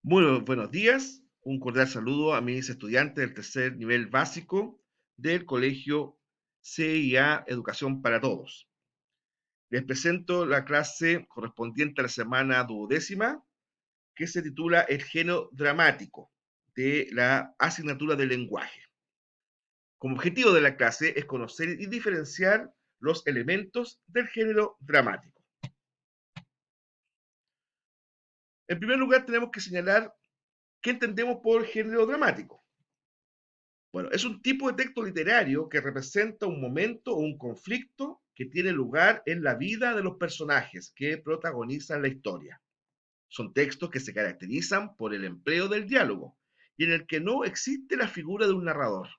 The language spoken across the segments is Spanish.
Muy buenos días, un cordial saludo a mis estudiantes del tercer nivel básico del colegio CIA Educación para Todos. Les presento la clase correspondiente a la semana duodécima, que se titula El género dramático de la asignatura de lenguaje. Como objetivo de la clase es conocer y diferenciar los elementos del género dramático. En primer lugar, tenemos que señalar qué entendemos por género dramático. Bueno, es un tipo de texto literario que representa un momento o un conflicto que tiene lugar en la vida de los personajes que protagonizan la historia. Son textos que se caracterizan por el empleo del diálogo y en el que no existe la figura de un narrador.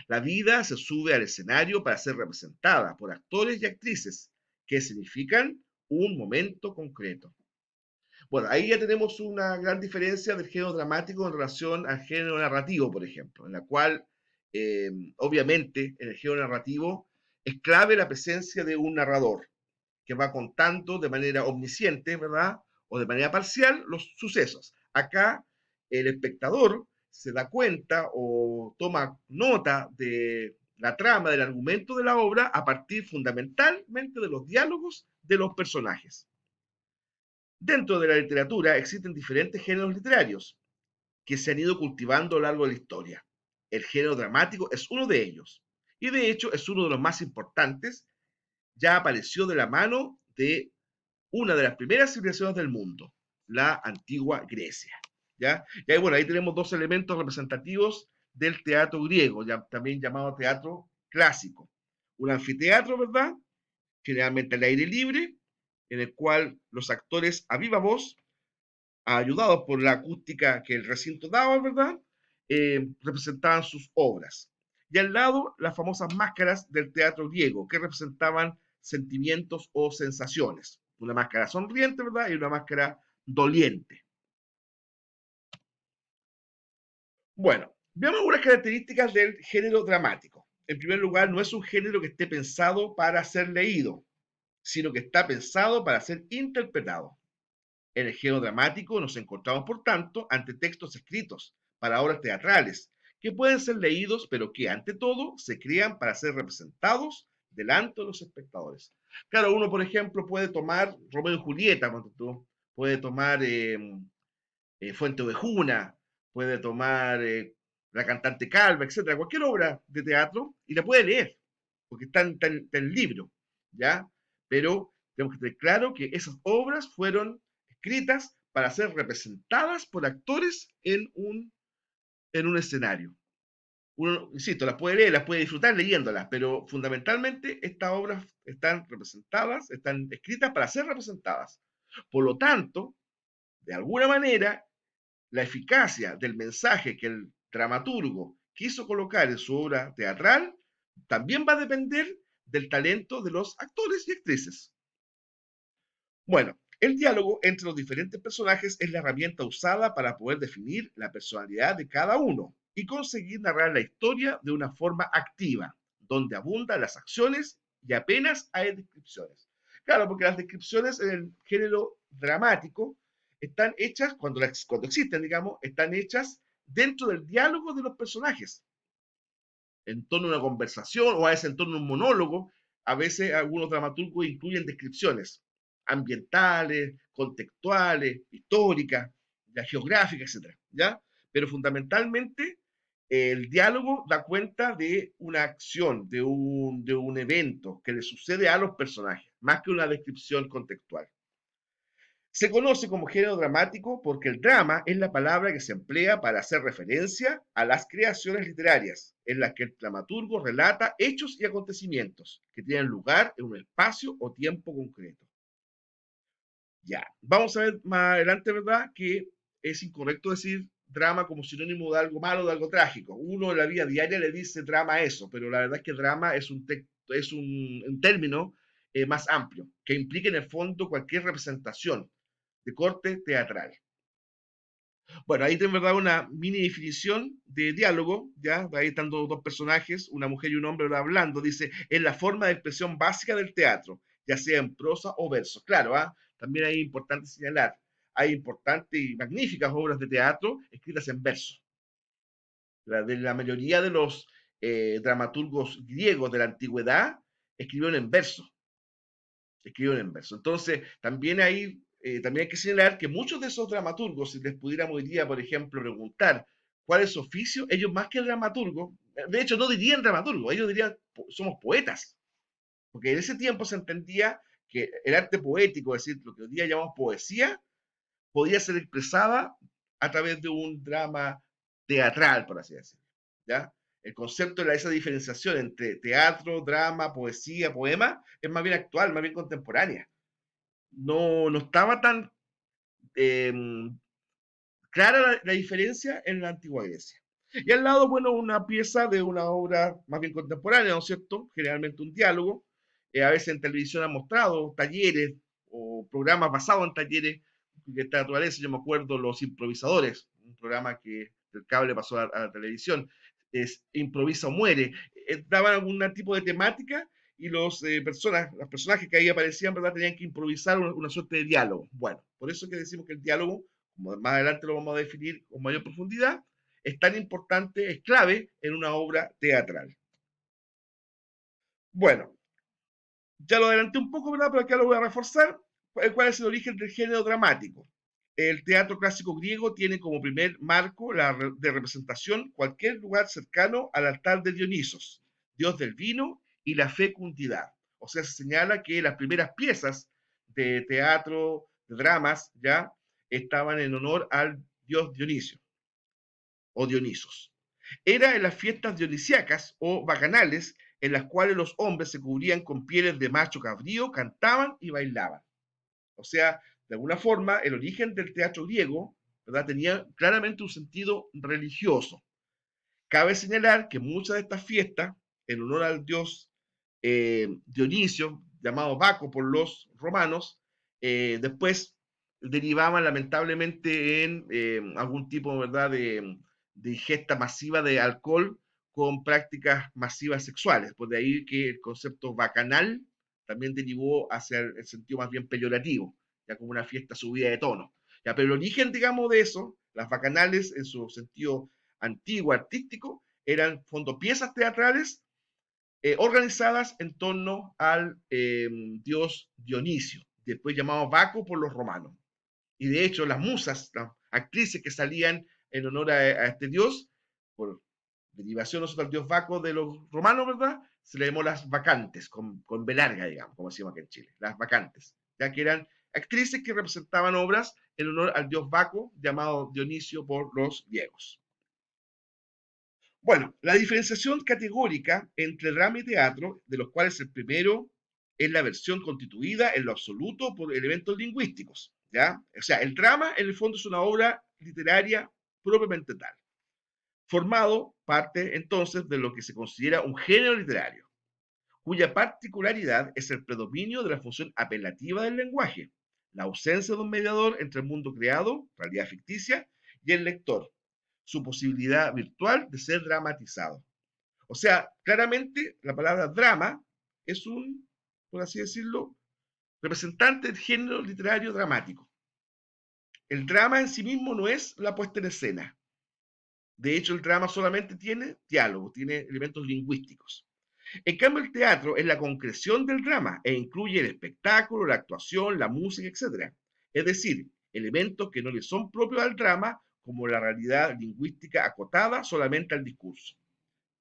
La vida se sube al escenario para ser representada por actores y actrices que significan un momento concreto. Bueno, ahí ya tenemos una gran diferencia del género dramático en relación al género narrativo, por ejemplo, en la cual, obviamente, en el género narrativo es clave la presencia de un narrador que va contando de manera omnisciente, ¿verdad? O de manera parcial los sucesos. Acá el espectador se da cuenta o toma nota de la trama, del argumento de la obra a partir fundamentalmente de los diálogos de los personajes. Dentro de la literatura existen diferentes géneros literarios que se han ido cultivando a lo largo de la historia. El género dramático es uno de ellos y de hecho es uno de los más importantes. Ya apareció de la mano de una de las primeras civilizaciones del mundo, la antigua Grecia. ¿Ya? Y ahí, bueno, ahí tenemos dos elementos representativos del teatro griego, ya, también llamado teatro clásico. Un anfiteatro, ¿verdad? Generalmente al aire libre, en el cual los actores a viva voz, ayudados por la acústica que el recinto daba, ¿verdad? Representaban sus obras. Y al lado, las famosas máscaras del teatro griego, que representaban sentimientos o sensaciones. Una máscara sonriente, ¿verdad? Y una máscara doliente. Bueno, veamos algunas características del género dramático. En primer lugar, no es un género que esté pensado para ser leído, sino que está pensado para ser interpretado. En el género dramático nos encontramos, por tanto, ante textos escritos para obras teatrales, que pueden ser leídos, pero que, ante todo, se crean para ser representados delante de los espectadores. Claro, uno, por ejemplo, puede tomar Romeo y Julieta, puede tomar Fuente Ovejuna, puede tomar La cantante calva, etcétera, cualquier obra de teatro, y la puede leer, porque está en libro, ¿ya? Pero tenemos que tener claro que esas obras fueron escritas para ser representadas por actores en un escenario. Uno, insisto, las puede leer, las puede disfrutar leyéndolas, pero fundamentalmente estas obras están representadas, están escritas para ser representadas. Por lo tanto, de alguna manera, la eficacia del mensaje que el dramaturgo quiso colocar en su obra teatral también va a depender del talento de los actores y actrices. Bueno, el diálogo entre los diferentes personajes es la herramienta usada para poder definir la personalidad de cada uno y conseguir narrar la historia de una forma activa, donde abundan las acciones y apenas hay descripciones. Claro, porque las descripciones en el género dramático están hechas, cuando existen, digamos, están hechas dentro del diálogo de los personajes, en torno a una conversación o a veces en torno a un monólogo. A veces algunos dramaturgos incluyen descripciones ambientales, contextuales, históricas, ya geográficas, etcétera, ¿ya? Pero fundamentalmente el diálogo da cuenta de una acción, de un evento que le sucede a los personajes, más que una descripción contextual. Se conoce como género dramático porque el drama es la palabra que se emplea para hacer referencia a las creaciones literarias, en las que el dramaturgo relata hechos y acontecimientos que tienen lugar en un espacio o tiempo concreto. Ya, vamos a ver más adelante, ¿verdad?, que es incorrecto decir drama como sinónimo de algo malo, de algo trágico. Uno en la vida diaria le dice drama a eso, pero la verdad es que drama es un término más amplio, que implica en el fondo cualquier representación de corte teatral. Bueno, ahí tenemos, ¿verdad?, una mini definición de diálogo, ¿ya? Ahí están dos personajes, una mujer y un hombre hablando. Dice, es la forma de expresión básica del teatro, ya sea en prosa o verso. Claro, ¿ah? También ahí es importante señalar, hay importantes y magníficas obras de teatro escritas en verso. De la mayoría de los dramaturgos griegos de la antigüedad escribieron en verso, Entonces, también también hay que señalar que muchos de esos dramaturgos, si les pudiéramos hoy día, por ejemplo, preguntar cuál es su oficio, ellos más que dramaturgo, de hecho no dirían dramaturgo, ellos dirían somos poetas, porque en ese tiempo se entendía que el arte poético, es decir, lo que hoy día llamamos poesía, podía ser expresada a través de un drama teatral, por así decirlo. ¿Ya? El concepto de esa diferenciación entre teatro, drama, poesía, poema, es más bien actual, más bien contemporánea. No estaba tan eh, clara la diferencia en la antigua Grecia. Y al lado, bueno, una pieza de una obra más bien contemporánea, ¿no es cierto? Generalmente un diálogo. A veces en televisión han mostrado talleres o programas basados en talleres de esta naturaleza. Yo me acuerdo Los Improvisadores, un programa que del cable pasó a la televisión. Es Improvisa o muere. Daban algún tipo de temática y los personajes que ahí aparecían, ¿verdad? Tenían que improvisar una suerte de diálogo. Bueno, por eso es que decimos que el diálogo, como más adelante lo vamos a definir con mayor profundidad, es tan importante, es clave en una obra teatral. Bueno, ya lo adelanté un poco, ¿verdad? Pero acá lo voy a reforzar. ¿Cuál es el origen del género dramático? El teatro clásico griego tiene como primer marco de representación cualquier lugar cercano al altar de Dionisos, dios del vino y la fecundidad. O sea, se señala que las primeras piezas de teatro, de dramas, ya estaban en honor al dios Dionisio o Dionisos. Era en las fiestas dionisíacas o bacanales en las cuales los hombres se cubrían con pieles de macho cabrío, cantaban y bailaban. O sea, de alguna forma, el origen del teatro griego, ¿verdad? Tenía claramente un sentido religioso. Cabe señalar que muchas de estas fiestas, en honor al dios Dionisio, llamado Baco por los romanos, después derivaban lamentablemente en algún tipo, ¿verdad?, de ingesta masiva de alcohol con prácticas masivas sexuales. Por de ahí que el concepto bacanal también derivó hacia el sentido más bien peyorativo, ya como una fiesta subida de tono. Ya, pero el origen, digamos, de eso, las bacanales en su sentido antiguo, artístico, eran fondo piezas teatrales organizadas en torno al dios Dionisio, después llamado Baco por los romanos. Y de hecho, las musas, las actrices que salían en honor a este dios, por derivación nosotros al dios Baco de los romanos, ¿verdad? Se le llamó las vacantes, con B larga, digamos, como decimos aquí en Chile, las vacantes, ya que eran actrices que representaban obras en honor al dios Baco, llamado Dionisio por los griegos. Bueno, la diferenciación categórica entre drama y teatro, de los cuales el primero es la versión constituida en lo absoluto por elementos lingüísticos, ¿ya? O sea, el drama en el fondo es una obra literaria propiamente tal, formado parte entonces de lo que se considera un género literario, cuya particularidad es el predominio de la función apelativa del lenguaje, la ausencia de un mediador entre el mundo creado, realidad ficticia, y el lector, su posibilidad virtual de ser dramatizado. O sea, claramente la palabra drama es por así decirlo, representante del género literario dramático. El drama en sí mismo no es la puesta en escena. De hecho, el drama solamente tiene diálogo, tiene elementos lingüísticos. En cambio, el teatro es la concreción del drama e incluye el espectáculo, la actuación, la música, etc. Es decir, elementos que no le son propios al drama, como la realidad lingüística acotada solamente al discurso.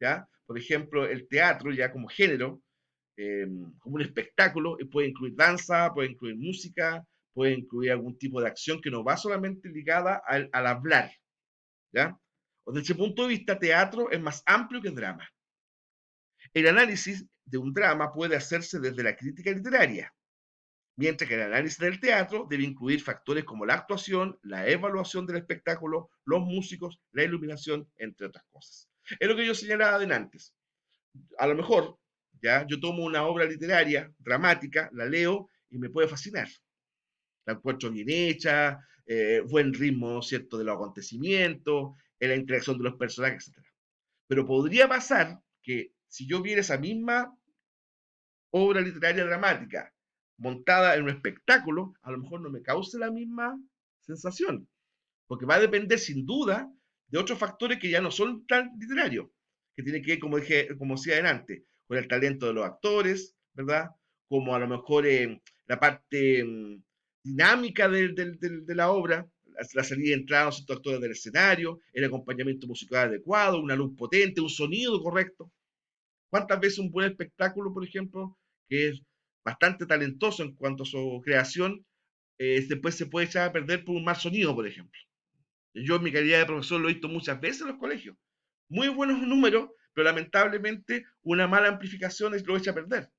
¿Ya? Por ejemplo, el teatro ya como género, como un espectáculo, puede incluir danza, puede incluir música, puede incluir algún tipo de acción que no va solamente ligada al hablar. ¿Ya? O desde ese punto de vista, teatro es más amplio que el drama. El análisis de un drama puede hacerse desde la crítica literaria, mientras que el análisis del teatro debe incluir factores como la actuación, la evaluación del espectáculo, los músicos, la iluminación, entre otras cosas. Es lo que yo señalaba antes. A lo mejor, ya, yo tomo una obra literaria, dramática, la leo y me puede fascinar. La encuentro bien hecha, buen ritmo, ¿cierto?, de los acontecimientos, la interacción de los personajes, etc. Pero podría pasar que si yo viera esa misma obra literaria dramática montada en un espectáculo, a lo mejor no me cause la misma sensación, porque va a depender sin duda de otros factores que ya no son tan literarios, que tienen que ver, como dije, como decía adelante, con el talento de los actores, ¿verdad? Como a lo mejor la parte dinámica de la obra, la salida y entrada de ciertos actores del escenario, el acompañamiento musical adecuado, una luz potente, un sonido correcto. ¿Cuántas veces un buen espectáculo, por ejemplo, que es bastante talentoso en cuanto a su creación, después se puede echar a perder por un mal sonido, por ejemplo? Yo en mi calidad de profesor lo he visto muchas veces en los colegios. Muy buenos números, pero lamentablemente una mala amplificación lo echa a perder.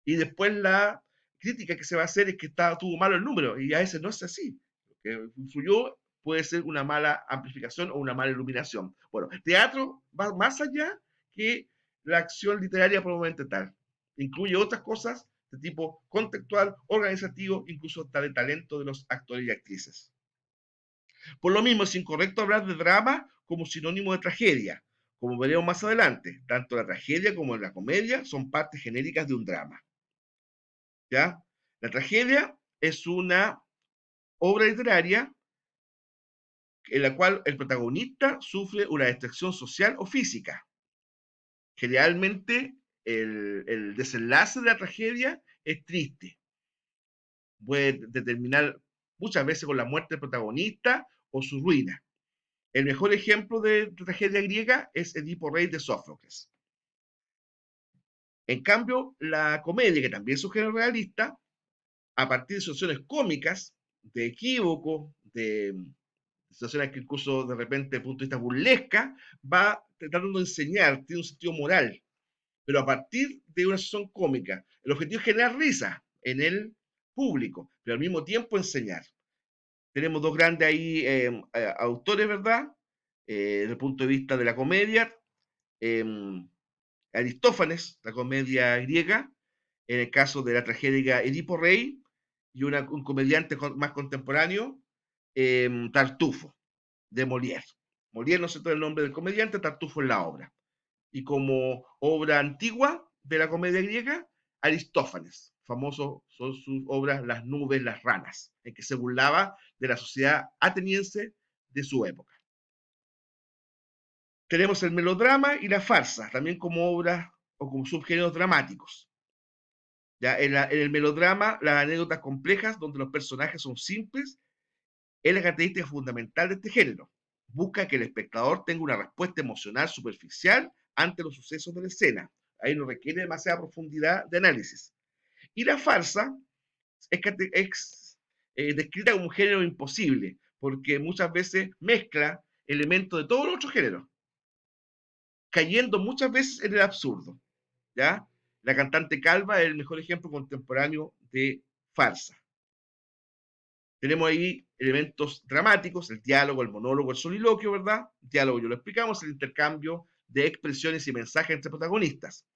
Y después la crítica que se va a hacer es que tuvo malo el número, y a veces no es así. Lo que influyó puede ser una mala amplificación o una mala iluminación. Bueno, teatro va más allá que la acción literaria probablemente tal. Incluye otras cosas de tipo contextual, organizativo, incluso hasta de talento de los actores y actrices. Por lo mismo, es incorrecto hablar de drama como sinónimo de tragedia. Como veremos más adelante, tanto la tragedia como la comedia son partes genéricas de un drama. ¿Ya? La tragedia es una obra literaria en la cual el protagonista sufre una destrucción social o física. Generalmente el desenlace de la tragedia es triste. Puede determinar muchas veces con la muerte del protagonista o su ruina. El mejor ejemplo de tragedia griega es Edipo Rey de Sófocles. En cambio, la comedia, que también es un género realista, a partir de situaciones cómicas, de equívoco, de situaciones que incluso de repente, desde el punto de vista burlesca, va tratando de enseñar, tiene un sentido moral, pero a partir de una situación cómica. El objetivo es generar risa en el público, pero al mismo tiempo enseñar. Tenemos dos grandes ahí autores, ¿verdad? Desde el punto de vista de la comedia, eh, Aristófanes, la comedia griega, en el caso de la tragedia Edipo Rey, y un comediante más contemporáneo, Tartufo, de Molière. Molière no sé todo el nombre del comediante, Tartufo en la obra. Y como obra antigua de la comedia griega, Aristófanes. Famoso son sus obras Las nubes, las ranas, en que se burlaba de la sociedad ateniense de su época. Tenemos el melodrama y la farsa, también como obras o como subgéneros dramáticos. ¿Ya? En el melodrama, las anécdotas complejas donde los personajes son simples es la característica fundamental de este género. Busca que el espectador tenga una respuesta emocional superficial ante los sucesos de la escena. Ahí no requiere demasiada profundidad de análisis. Y la farsa es descrita como un género imposible, porque muchas veces mezcla elementos de todos los otros géneros, cayendo muchas veces en el absurdo. ¿Ya? La cantante Calva es el mejor ejemplo contemporáneo de farsa. Tenemos ahí elementos dramáticos, el diálogo, el monólogo, el soliloquio, ¿verdad? El diálogo, ya lo explicamos, el intercambio de expresiones y mensajes entre protagonistas.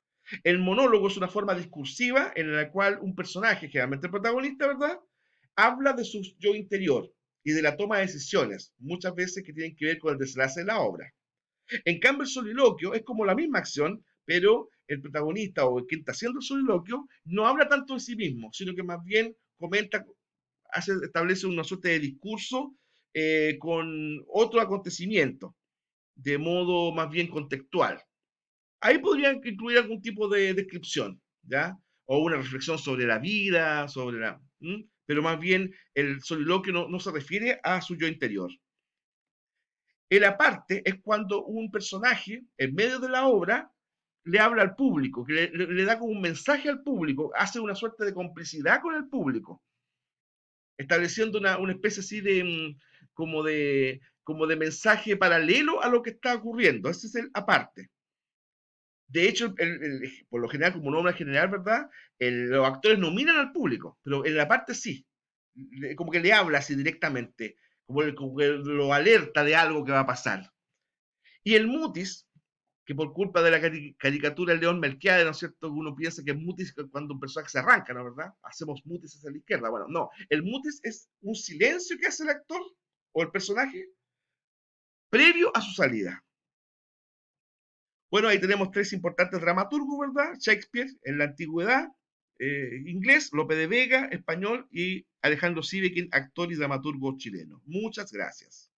El monólogo es una forma discursiva en la cual un personaje, generalmente el protagonista, ¿verdad? Habla de su yo interior y de la toma de decisiones, muchas veces que tienen que ver con el desenlace de la obra. En cambio, el soliloquio es como la misma acción, pero el protagonista o quien está haciendo el soliloquio no habla tanto de sí mismo, sino que más bien comenta, establece una suerte de discurso con otro acontecimiento, de modo más bien contextual. Ahí podrían incluir algún tipo de descripción, ¿ya? O una reflexión sobre la vida, sobre la... Pero más bien el soliloquio no se refiere a su yo interior. El aparte es cuando un personaje, en medio de la obra, le habla al público, que le da como un mensaje al público, hace una suerte de complicidad con el público, estableciendo una especie así de, como de mensaje paralelo a lo que está ocurriendo. Ese es el aparte. De hecho, por lo general, como norma general, ¿verdad? Los actores no miran al público, pero en la parte sí. Como que le habla así directamente, como que lo alerta de algo que va a pasar. Y el mutis, que por culpa de la caricatura del León Melquiades, ¿no es cierto? Uno piensa que es mutis cuando un personaje se arranca, ¿no es verdad? Hacemos mutis hacia la izquierda. Bueno, no. El mutis es un silencio que hace el actor o el personaje previo a su salida. Bueno, ahí tenemos tres importantes dramaturgos, ¿verdad? Shakespeare en la antigüedad, Inglés, Lope de Vega, español, y Alejandro Sivekin, actor y dramaturgo chileno. Muchas gracias.